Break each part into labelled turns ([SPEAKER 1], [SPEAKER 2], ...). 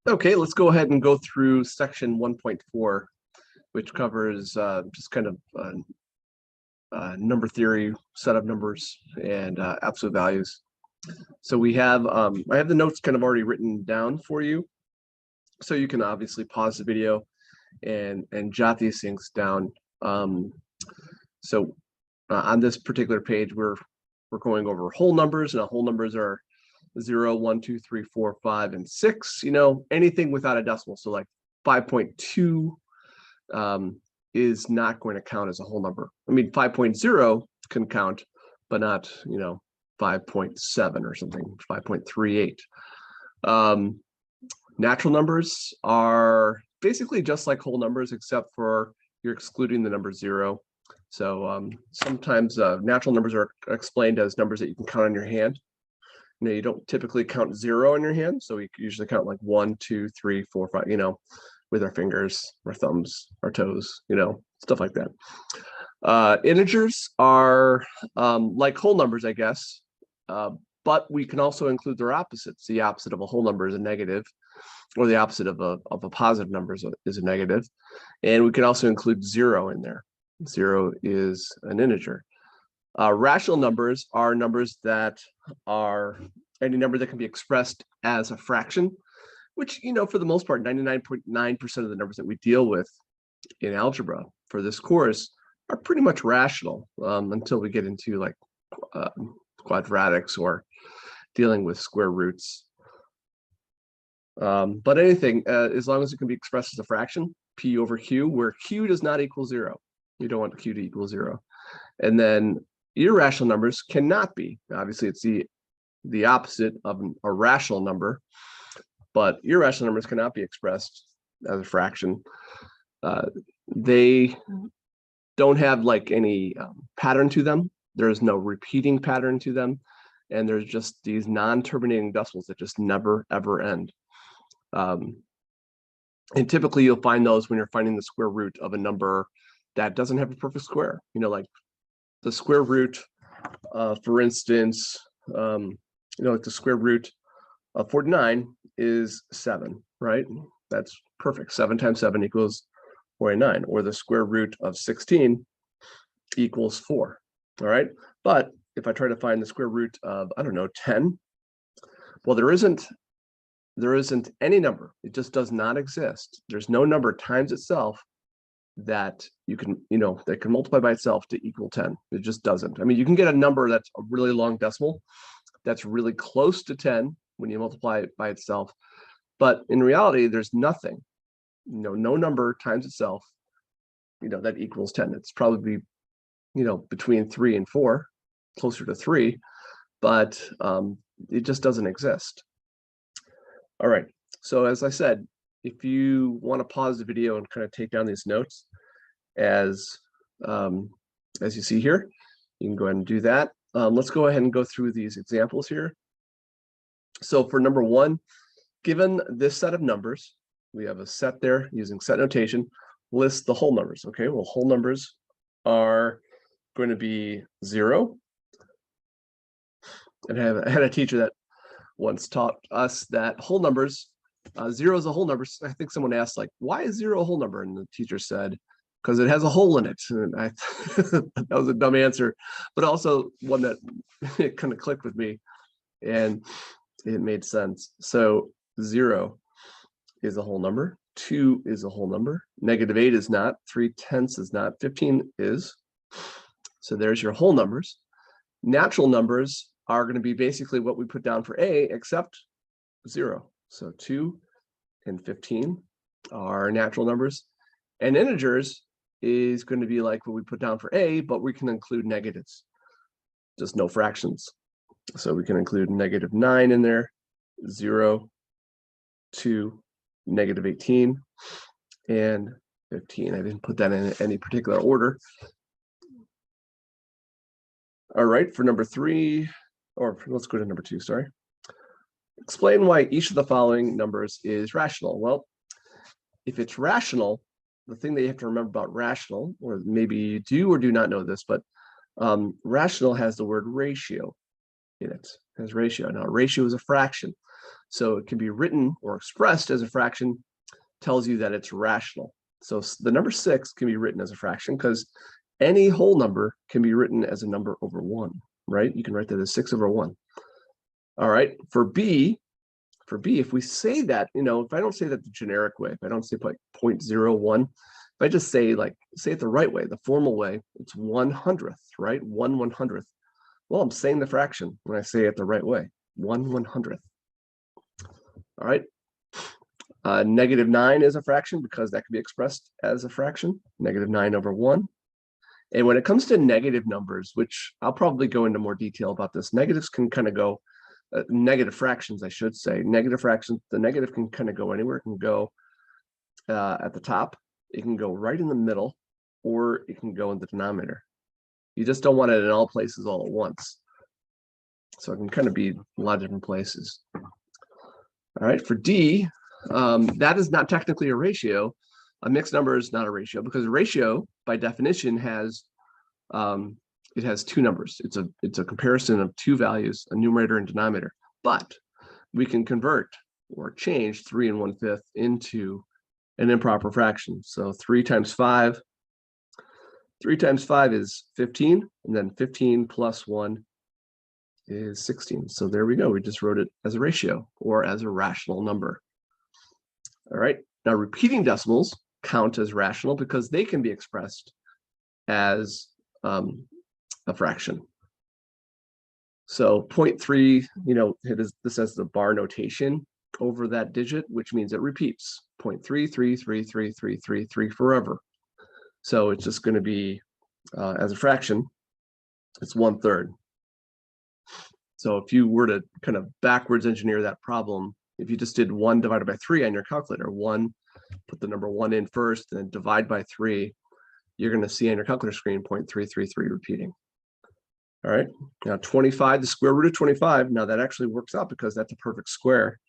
[SPEAKER 1] Okay, let's go ahead and go through section 1.4, which covers just kind of number theory, set of numbers, and absolute values. So we have, I have the notes kind of already written down for you. So you can obviously pause the video and jot these things down. So on this particular page, we're going over whole numbers. Now whole numbers are 0, 1, 2, 3, 4, 5, and 6. You know, anything without a decimal. So like 5.2 is not going to count as a whole number. I mean, 5.0 can count, but not, 5.7 or something, 5.38. Natural numbers are basically just like whole numbers, except for you're excluding the number 0. So sometimes natural numbers are explained as numbers that you can count on your hand. You don't typically count 0 in your hand, so we usually count like 1, 2, 3, 4, 5, with our fingers, our thumbs, our toes, stuff like that. Integers are like whole numbers, I guess, but we can also include their opposites. The opposite of a whole number is a negative, or the opposite of a positive number is a negative. And we can also include 0 in there. 0 is an integer. Rational numbers are numbers that are any number that can be expressed as a fraction, which, for the most part, 99.9% of the numbers that we deal with in algebra for this course are pretty much rational until we get into like quadratics or dealing with square roots. But anything, as long as it can be expressed as a fraction, p over q, where q does not equal 0. You don't want q to equal 0. And then irrational numbers cannot be. Obviously, it's the opposite of a rational number, but irrational numbers cannot be expressed as a fraction. They don't have like any pattern to them. There is no repeating pattern to them. And there's just these non-terminating decimals that just never, ever end. And typically you'll find those when you're finding the square root of a number that doesn't have a perfect square. Like the square root, for instance, like the square root of 49 is 7, right? That's perfect. 7 times 7 equals 49, or the square root of 16 equals 4, all right? But if I try to find the square root of, 10, well, there isn't any number. It just does not exist. There's no number times itself that you can, that can multiply by itself to equal 10. It just doesn't. I mean, you can get a number that's a really long decimal that's really close to 10 when you multiply it by itself. But in reality, there's nothing, no number times itself, that equals 10. It's probably, between 3 and 4, closer to 3, but it just doesn't exist. All right. So as I said, if you want to pause the video and kind of take down these notes as you see here, you can go ahead and do that. Let's go ahead and go through these examples here. So for number 1, given this set of numbers, we have a set there using set notation, list the whole numbers. Okay, well, whole numbers are going to be 0. And I had a teacher that once taught us that whole numbers, 0 is a whole number. I think someone asked, like, why is 0 a whole number? And the teacher said, because it has a hole in it. And that was a dumb answer, but also one that it kind of clicked with me and it made sense. So 0 is a whole number, 2 is a whole number, -8 is not, 3/10 is not, 15 is. So there's your whole numbers. Natural numbers are going to be basically what we put down for A, except 0. So 2 and 15 are natural numbers. And integers is going to be like what we put down for A, but we can include negatives, just no fractions. So we can include -9 in there, 0, 2, -18, and 15. I didn't put that in any particular order. All right, for number 3, or let's go to number 2, sorry. Explain why each of the following numbers is rational. Well, if it's rational, the thing that you have to remember about rational, or maybe you do or do not know this, but rational has the word ratio in it. It has ratio. Now, ratio is a fraction. So it can be written or expressed as a fraction, tells you that it's rational. So the number 6 can be written as a fraction because any whole number can be written as a number over 1, right? You can write that as 6 over 1. All right, for B, if we say that, if I don't say that the generic way, if I don't say like 0.01, if I just say it the right way, the formal way, it's 1/100th, right? 1/100th. Well, I'm saying the fraction when I say it the right way, 1/100th. All right. -9 is a fraction because that can be expressed as a fraction, -9 over 1. And when it comes to negative numbers, which I'll probably go into more detail about this, negatives can kind of go, negative fractions, I should say. Negative fractions, the negative can kind of go anywhere. It can go at the top, it can go right in the middle, or it can go in the denominator. You just don't want it in all places all at once. So it can kind of be a lot of different places. All right, for D, that is not technically a ratio. A mixed number is not a ratio because a ratio, by definition, has it has two numbers. It's a comparison of two values, a numerator and denominator. But we can convert or change 3 1/5 into an improper fraction. So 3 times 5. 3 times 5 is 15, and then 15 plus 1 is 16. So there we go. We just wrote it as a ratio or as a rational number. All right. Now repeating decimals count as rational because they can be expressed as a fraction. So 0.3, this has the bar notation over that digit, which means it repeats 0.3333333 forever. So it's just going to be, as a fraction, it's 1/3. So if you were to kind of backwards engineer that problem, if you just did 1 divided by 3 on your calculator, 1, put the number 1 in first, and then divide by 3, you're going to see on your calculator screen 0.333 repeating. All right, now 25, the square root of 25, now that actually works out because that's a perfect square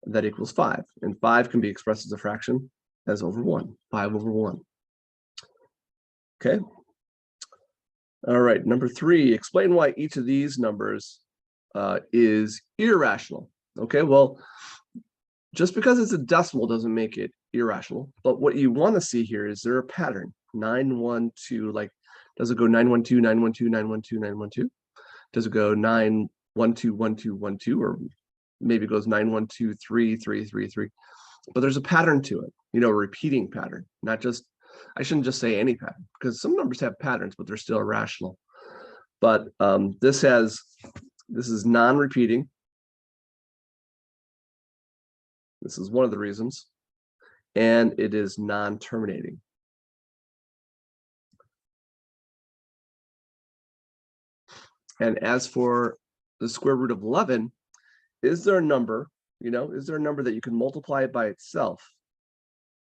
[SPEAKER 1] that equals 5. And 5 can be expressed as a fraction as over 1, 5 over 1. Okay. All right, number 3, explain why each of these numbers is irrational. Okay, well, just because it's a decimal doesn't make it irrational. But what you want to see here is there a pattern? 912, like, does it go 912, 912, 912, 912? Does it go 9121212, or maybe it goes 9123333? But there's a pattern to it, a repeating pattern, not just, I shouldn't just say any pattern because some numbers have patterns, but they're still irrational. But this is non-repeating. This is one of the reasons. And it is non-terminating. And as for the square root of 11, is there a number, is there a number that you can multiply it by itself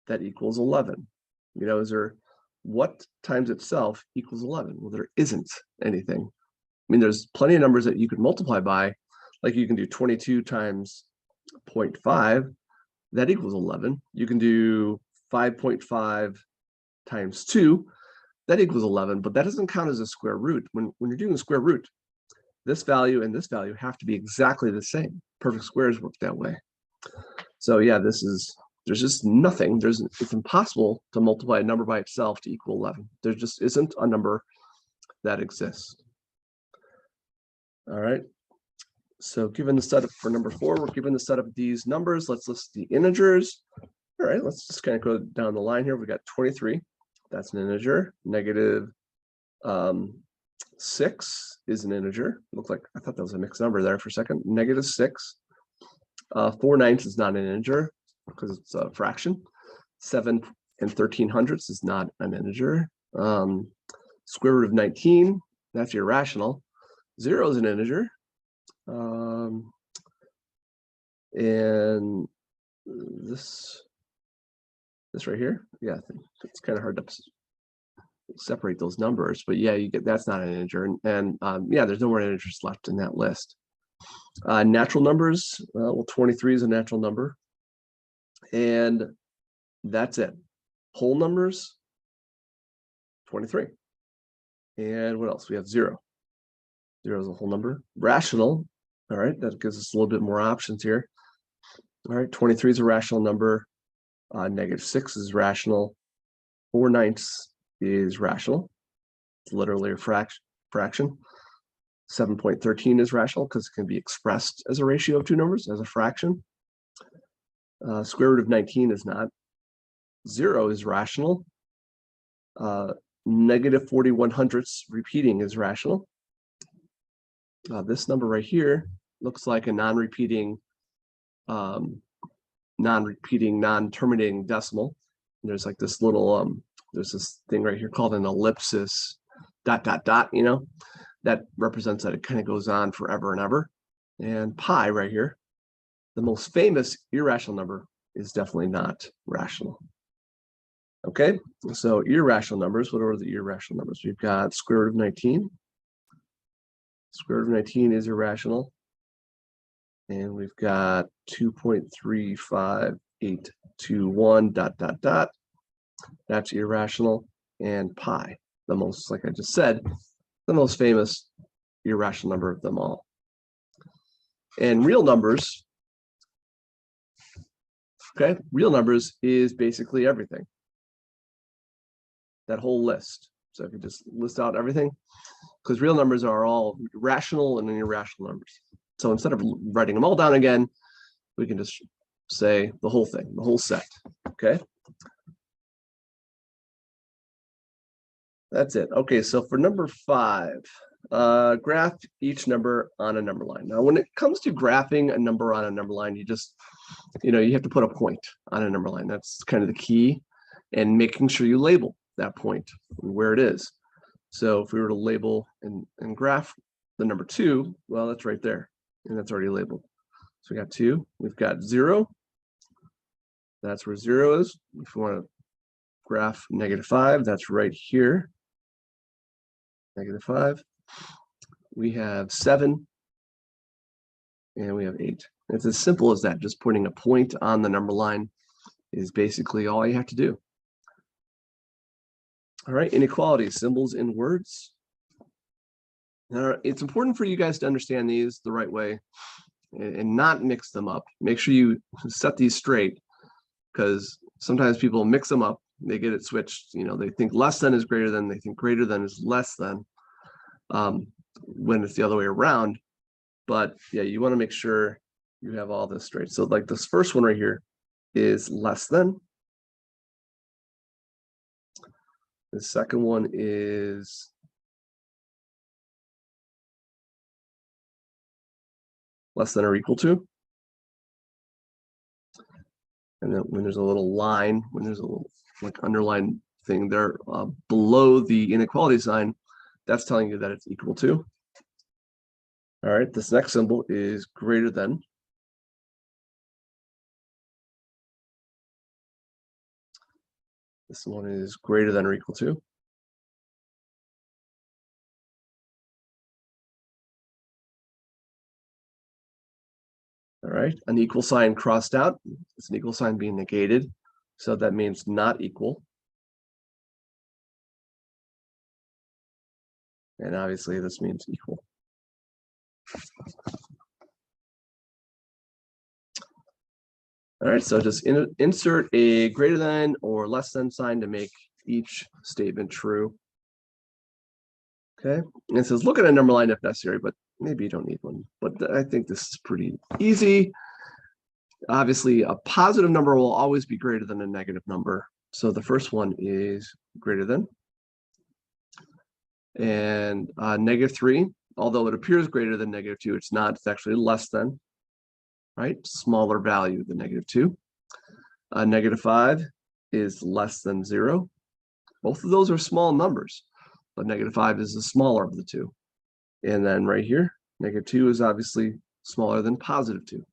[SPEAKER 1] that equals 11? Is there, what times itself equals 11? Well, there isn't anything. I mean, there's plenty of numbers that you could multiply by, like you can do 22 times 0.5, that equals 11. You can do 5.5 times 2, that equals 11, but that doesn't count as a square root. When you're doing the square root, this value and this value have to be exactly the same. Perfect squares work that way. So yeah, there's just nothing. It's impossible to multiply a number by itself to equal 11. There just isn't a number that exists. All right. So given the setup for number 4, we're given the setup of these numbers. Let's list the integers. All right, let's just kind of go down the line here. We got 23. That's an integer. Negative 6 is an integer. Looks like I thought that was a mixed number there for a second. Negative 6. 4/9 is not an integer because it's a fraction. 7 13/100 is not an integer. Square root of 19, that's irrational. 0 is an integer. And this right here, yeah, I think it's kind of hard to separate those numbers, but yeah, you get, that's not an integer, and yeah, there's no more integers left in that list. Natural numbers, well, 23 is a natural number, and that's it. Whole numbers, 23, and what else? We have 0. 0 is a whole number. Rational, all right, that gives us a little bit more options here. All right, 23 is a rational number. -6 is rational. 4/9 is rational. It's literally a fraction. 7.13 is rational because it can be expressed as a ratio of two numbers, as a fraction. Square root of 19 is not. 0 is rational. -40/100 repeating is rational. This number right here looks like a non-repeating, non-terminating decimal. And there's like this little, there's this thing right here called an ellipsis, ... that represents that it kind of goes on forever and ever. And pi right here, the most famous irrational number, is definitely not rational. Okay, so irrational numbers, what are the irrational numbers? We've got square root of 19. Square root of 19 is irrational. And we've got 2.35821 ... That's irrational. And pi, the most, like I just said, the most famous irrational number of them all. And real numbers, okay, real numbers is basically everything. That whole list. So if you just list out everything, because real numbers are all rational and irrational numbers. So instead of writing them all down again, we can just say the whole thing, the whole set, okay? That's it. Okay, so for number 5, graph each number on a number line. Now, when it comes to graphing a number on a number line, you just, you have to put a point on a number line. That's kind of the key, and making sure you label that point where it is. So if we were to label and graph the number 2, well, that's right there, and that's already labeled. So we got 2, we've got 0. That's where 0 is. If we want to graph -5, that's right here. -5. We have 7, and we have 8. It's as simple as that. Just putting a point on the number line is basically all you have to do. All right, inequalities, symbols in words. Now, it's important for you guys to understand these the right way and not mix them up. Make sure you set these straight, because sometimes people mix them up. They get it switched. They think less than is greater than, they think greater than is less than, when it's the other way around. But yeah, you want to make sure you have all this straight. So like this first one right here is less than. The second one is less than or equal to. And then when there's a little line, when there's a little like underline thing there below the inequality sign, that's telling you that it's equal to. All right, this next symbol is greater than. This one is greater than or equal to. All right, an equal sign crossed out. It's an equal sign being negated. So that means not equal. And obviously this means equal. All right, so just insert a greater than or less than sign to make each statement true. Okay, and it says look at a number line if necessary, but maybe you don't need one. But I think this is pretty easy. Obviously, a positive number will always be greater than a negative number. So the first one is greater than. And -3, although it appears greater than -2, it's not. It's actually less than. Right, smaller value than -2. -5 is less than 0. Both of those are small numbers, but -5 is the smaller of the two. And then right here, -2 is obviously smaller than +2.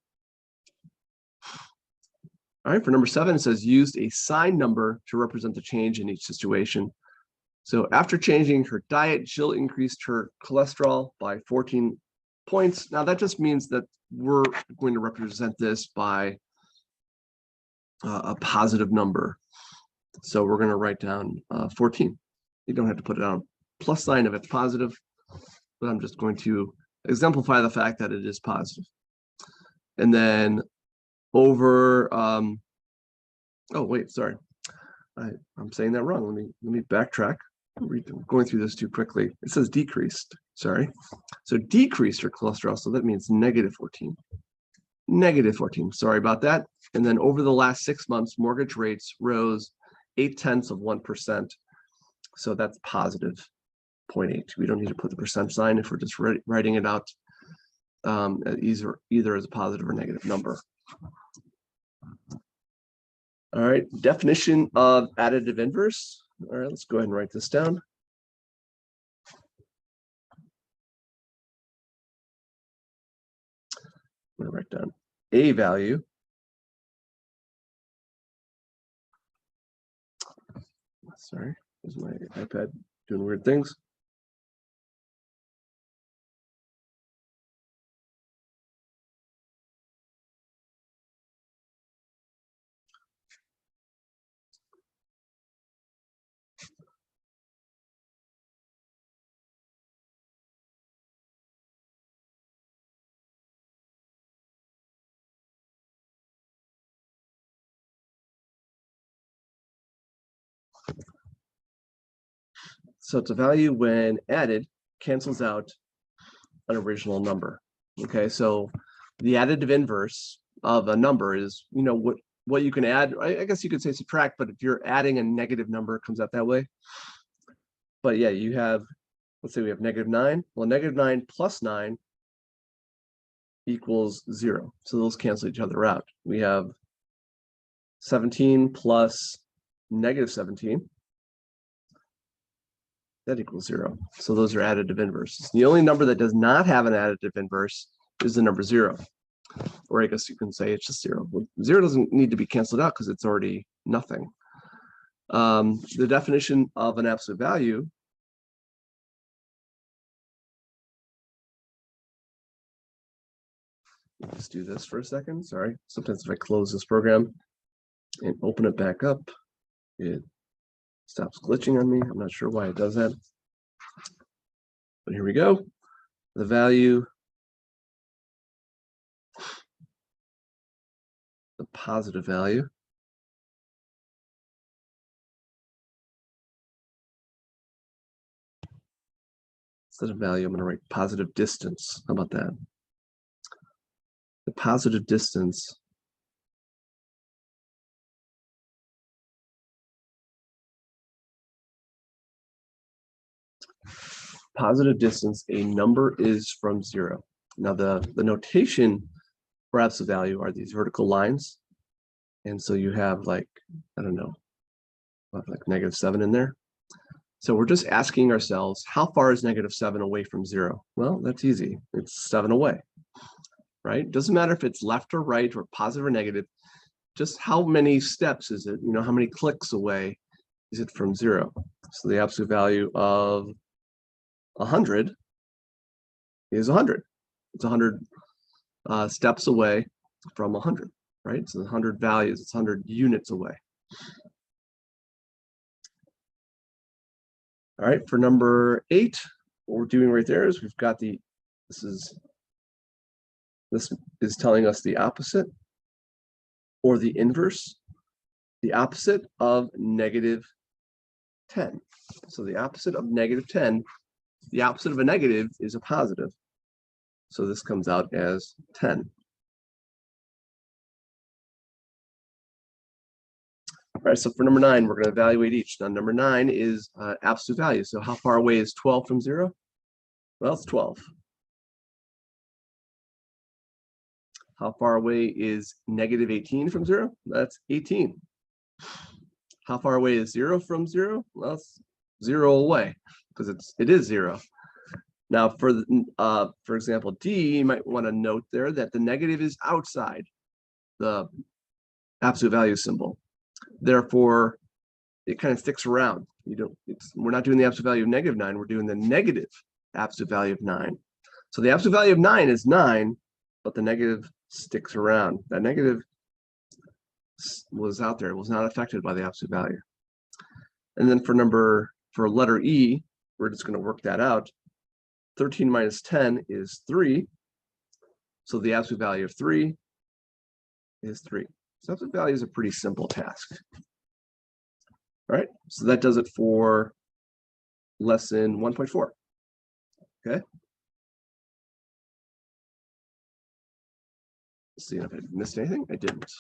[SPEAKER 1] All right, for number 7, it says used a sign number to represent the change in each situation. So after changing her diet, Jill increased her cholesterol by 14 points. Now that just means that we're going to represent this by a positive number. So we're going to write down 14. You don't have to put it on plus sign if it's positive, but I'm just going to exemplify the fact that it is positive. And then over, oh, wait, sorry. I'm saying that wrong. Let me backtrack. I'm going through this too quickly. It says decreased, sorry. So decreased your cholesterol, so that means negative 14. Negative 14, sorry about that. And then over the last 6 months, mortgage rates rose 0.8%. So that's positive 0.8. We don't need to put the percent sign if we're just writing it out either as a positive or negative number. All right, definition of additive inverse. All right, let's go ahead and write this down. I'm going to write down a value sorry, is my iPad doing weird things. So it's a value when added cancels out an original number. Okay, so the additive inverse of a number is, you know, what you can add. I guess you could say subtract, but if you're adding a negative number, it comes out that way. But yeah, you have, let's say we have -9. Well, -9 plus 9 equals 0. So those cancel each other out. We have 17 plus -17. That equals 0. So those are additive inverses. The only number that does not have an additive inverse is the number 0. Or I guess you can say it's just 0. Well, 0 doesn't need to be canceled out because it's already nothing. The definition of an absolute value let's do this for a second. Sorry. Sometimes if I close this program and open it back up, it stops glitching on me. I'm not sure why it does that. But here we go. The value, the positive value, instead of value, I'm going to write positive distance. How about that? The positive distance a number is from 0. Now the notation for absolute value are these vertical lines. And so you have like, I don't know, like -7 in there. So we're just asking ourselves, how far is -7 away from 0? Well, that's easy. It's 7 away, right? Doesn't matter if it's left or right or positive or negative. Just how many steps is it? You know, how many clicks away is it from 0? So the absolute value of 100 is 100. It's 100 steps away from 100, right? So 100 values, it's 100 units away. All right, for number 8, what we're doing right there is we've got this is telling us the opposite or the inverse, the opposite of -10. So the opposite of -10, the opposite of a negative is a positive. So this comes out as 10. All right, so for number 9, we're going to evaluate each. Now, number 9 is absolute value. So how far away is 12 from 0? Well, it's 12. How far away is -18 from 0? That's 18. How far away is 0 from 0? Well, it's 0 away because it is 0. Now, for example, D, you might want to note there that the negative is outside the absolute value symbol. Therefore, it kind of sticks around. We're not doing the absolute value of -9. We're doing the negative absolute value of 9. So the absolute value of 9 is 9, but the negative sticks around. That negative was out there. It was not affected by the absolute value. And then for letter E, we're just going to work that out. 13 minus 10 is 3. So the absolute value of 3 is 3. Subset value is a pretty simple task. All right, so that does it for lesson 1.4. Okay. Let's see if I missed anything. I didn't.